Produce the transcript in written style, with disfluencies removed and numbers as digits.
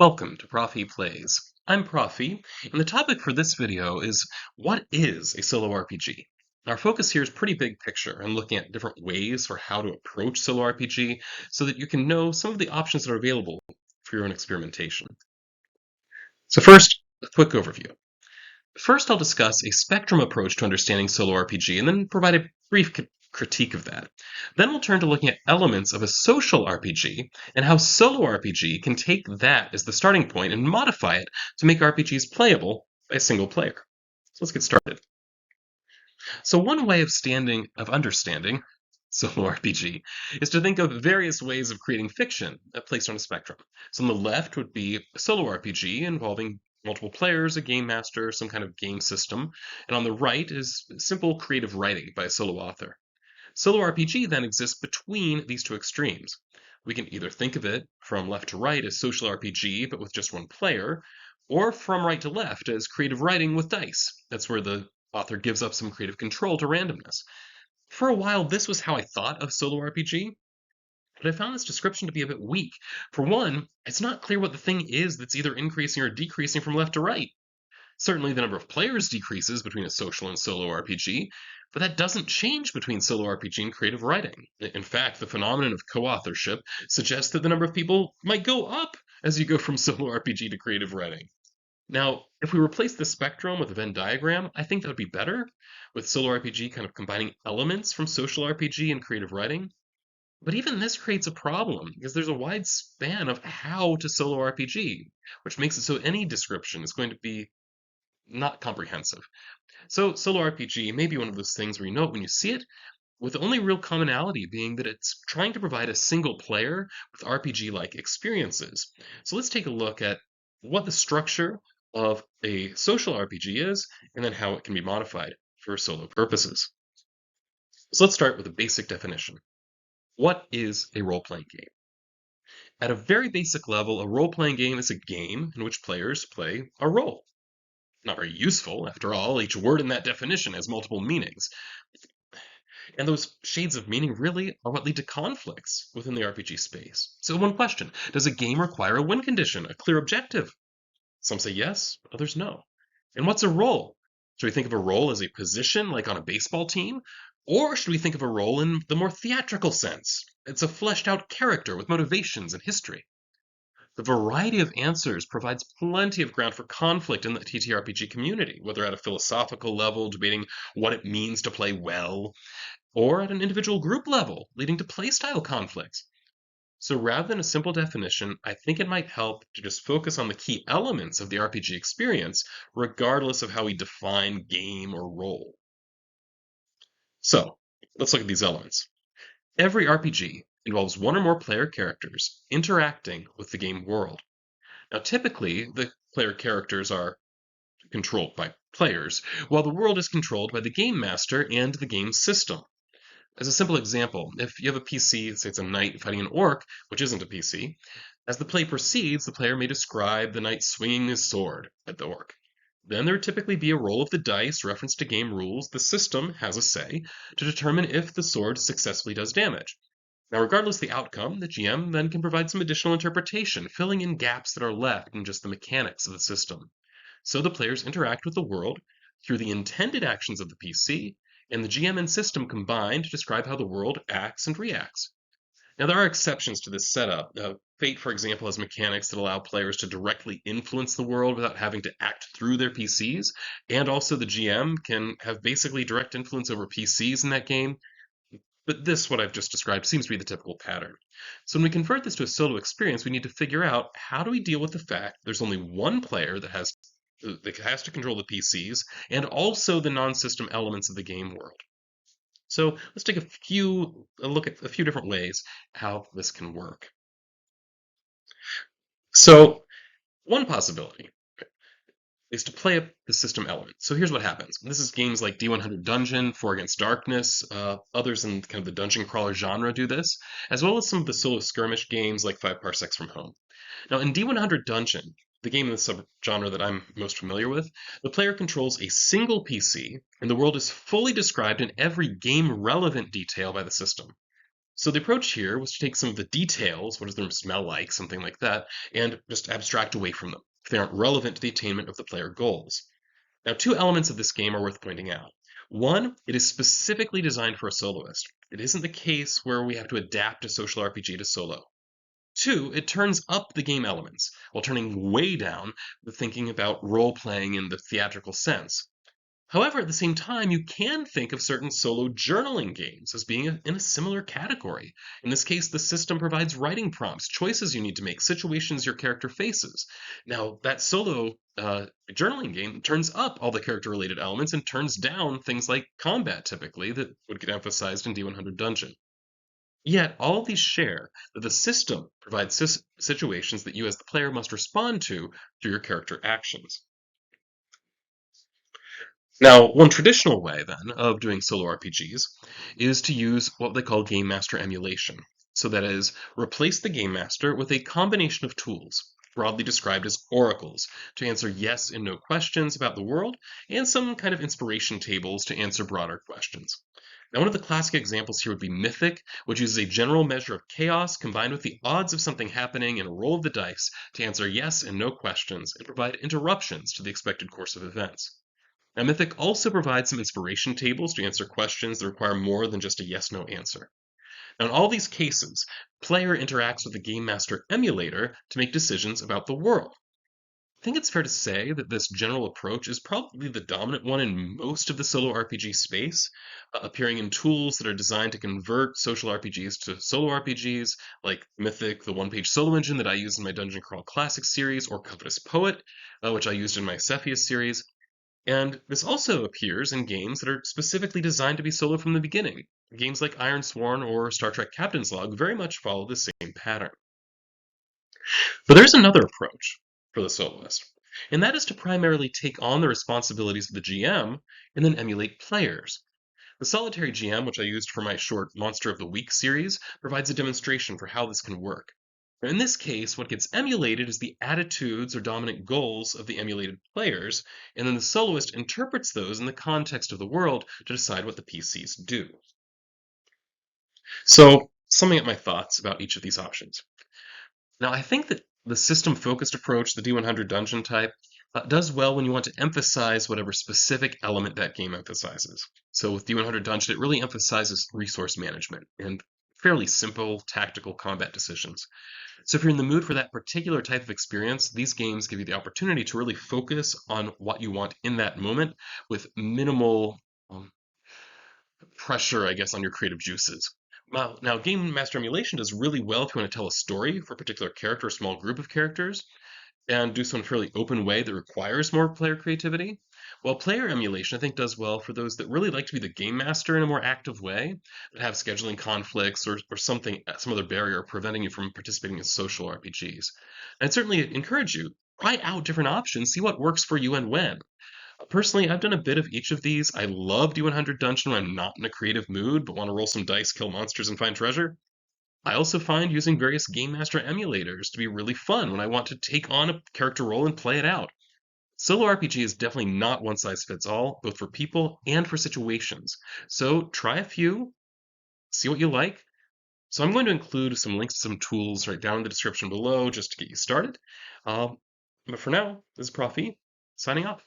Welcome to Prof E Plays. I'm Prof E, and the topic for this video is what is a solo RPG? Our focus here is pretty big picture and looking at different ways for how to approach solo RPG so that you can know some of the options that are available for your own experimentation. So first, a quick overview. First, I'll discuss a spectrum approach to understanding solo RPG and then provide a brief critique of that. Then we'll turn to looking at elements of a social RPG and how solo RPG can take that as the starting point and modify it to make RPGs playable by a single player. So let's get started. So one way of understanding solo RPG is to think of various ways of creating fiction placed on a spectrum. So on the left would be a solo RPG involving multiple players, a game master, some kind of game system, and on the right is simple creative writing by a solo author. Solo RPG then exists between these two extremes. We can either think of it from left to right as social RPG but with just one player, or from right to left as creative writing with dice. That's where the author gives up some creative control to randomness. For a while, this was how I thought of solo RPG, but I found this description to be a bit weak. For one, it's not clear what the thing is that's either increasing or decreasing from left to right. Certainly, the number of players decreases between a social and solo RPG, but that doesn't change between solo RPG and creative writing. In fact, the phenomenon of co authorship suggests that the number of people might go up as you go from solo RPG to creative writing. Now, if we replace the spectrum with a Venn diagram, I think that would be better, with solo RPG kind of combining elements from social RPG and creative writing. But even this creates a problem because there's a wide span of how to solo RPG, which makes it so any description is going to be not comprehensive. So solo RPG may be one of those things where you know it when you see it, with the only real commonality being that it's trying to provide a single player with RPG-like experiences. So let's take a look at what the structure of a social RPG is, and then how it can be modified for solo purposes. So let's start with a basic definition. What is a role-playing game? At a very basic level, a role-playing game is a game in which players play a role. Not very useful, after all, each word in that definition has multiple meanings. And those shades of meaning really are what lead to conflicts within the RPG space. So one question, does a game require a win condition, a clear objective? Some say yes, others no. And what's a role? Should we think of a role as a position, like on a baseball team? Or should we think of a role in the more theatrical sense? It's a fleshed out character with motivations and history. The variety of answers provides plenty of ground for conflict in the TTRPG community, whether at a philosophical level, debating what it means to play well, or at an individual group level, leading to playstyle conflicts. So rather than a simple definition, I think it might help to just focus on the key elements of the RPG experience, regardless of how we define game or role. So, let's look at these elements. Every RPG involves one or more player characters interacting with the game world. Now, typically, the player characters are controlled by players, while the world is controlled by the game master and the game system. As a simple example, if you have a PC, say it's a knight fighting an orc, which isn't a PC, as the play proceeds, the player may describe the knight swinging his sword at the orc. Then there would typically be a roll of the dice reference to game rules. The system has a say to determine if the sword successfully does damage. Now, regardless of the outcome, the GM then can provide some additional interpretation, filling in gaps that are left in just the mechanics of the system. So the players interact with the world through the intended actions of the PC, and the GM and system combine to describe how the world acts and reacts. Now, there are exceptions to this setup. Fate, for example, has mechanics that allow players to directly influence the world without having to act through their PCs, and also the GM can have basically direct influence over PCs in that game. But this, what I've just described, seems to be the typical pattern. So when we convert this to a solo experience, we need to figure out how do we deal with the fact there's only one player that has to control the PCs and also the non-system elements of the game world. So let's take a look at a few different ways how this can work. So one possibility is to play up the system element. So here's what happens. This is games like D100 Dungeon, 4 Against Darkness, others in kind of the dungeon crawler genre do this, as well as some of the solo skirmish games like 5 Parsecs from Home. Now in D100 Dungeon, the game in the subgenre that I'm most familiar with, the player controls a single PC, and the world is fully described in every game-relevant detail by the system. So the approach here was to take some of the details, what does the room smell like, something like that, and just abstract away from them if they aren't relevant to the attainment of the player goals. Now, two elements of this game are worth pointing out. One, it is specifically designed for a soloist. It isn't the case where we have to adapt a social RPG to solo. Two, it turns up the game elements while turning way down the thinking about role playing in the theatrical sense. However, at the same time, you can think of certain solo journaling games as being in a similar category. In this case, the system provides writing prompts, choices you need to make, situations your character faces. Now, that solo journaling game turns up all the character related elements and turns down things like combat, typically, that would get emphasized in D100 Dungeon. Yet, all of these share that the system provides situations that you as the player must respond to through your character actions. Now, one traditional way, then, of doing solo RPGs is to use what they call Gamemaster emulation. So, that is, replace the Game Master with a combination of tools, broadly described as oracles, to answer yes and no questions about the world, and some kind of inspiration tables to answer broader questions. Now, one of the classic examples here would be Mythic, which uses a general measure of chaos combined with the odds of something happening and a roll of the dice to answer yes and no questions and provide interruptions to the expected course of events. Now, Mythic also provides some inspiration tables to answer questions that require more than just a yes-no answer. Now, in all these cases, player interacts with the Game Master emulator to make decisions about the world. I think it's fair to say that this general approach is probably the dominant one in most of the solo RPG space, appearing in tools that are designed to convert social RPGs to solo RPGs, like Mythic, the one-page solo engine that I use in my Dungeon Crawl Classic series, or Covetous Poet, which I used in my Cepheus series. And this also appears in games that are specifically designed to be solo from the beginning. Games like Iron Sworn or Star Trek Captain's Log very much follow the same pattern. But there's another approach for the soloist, and that is to primarily take on the responsibilities of the GM and then emulate players. The Solitary GM, which I used for my short Monster of the Week series, provides a demonstration for how this can work. In this case, what gets emulated is the attitudes or dominant goals of the emulated players, and then the soloist interprets those in the context of the world to decide what the PCs do. So, summing up my thoughts about each of these options. Now, I think that the system-focused approach, the D100 dungeon type, does well when you want to emphasize whatever specific element that game emphasizes. So with D100 Dungeon, it really emphasizes resource management and fairly simple tactical combat decisions. So if you're in the mood for that particular type of experience, these games give you the opportunity to really focus on what you want in that moment with minimal pressure, I guess, on your creative juices. Now, Game Master Emulation does really well if you want to tell a story for a particular character or small group of characters, and do so in a fairly open way that requires more player creativity. While player emulation, I think, does well for those that really like to be the game master in a more active way, but have scheduling conflicts or something, some other barrier preventing you from participating in social RPGs. And I'd certainly encourage you, try out different options, see what works for you and when. Personally, I've done a bit of each of these. I love D100 Dungeon when I'm not in a creative mood, but want to roll some dice, kill monsters, and find treasure. I also find using various Game Master emulators to be really fun when I want to take on a character role and play it out. Solo RPG is definitely not one size fits all, both for people and for situations. So try a few, see what you like. So I'm going to include some links to some tools right down in the description below just to get you started. But for now, this is Prof E, signing off.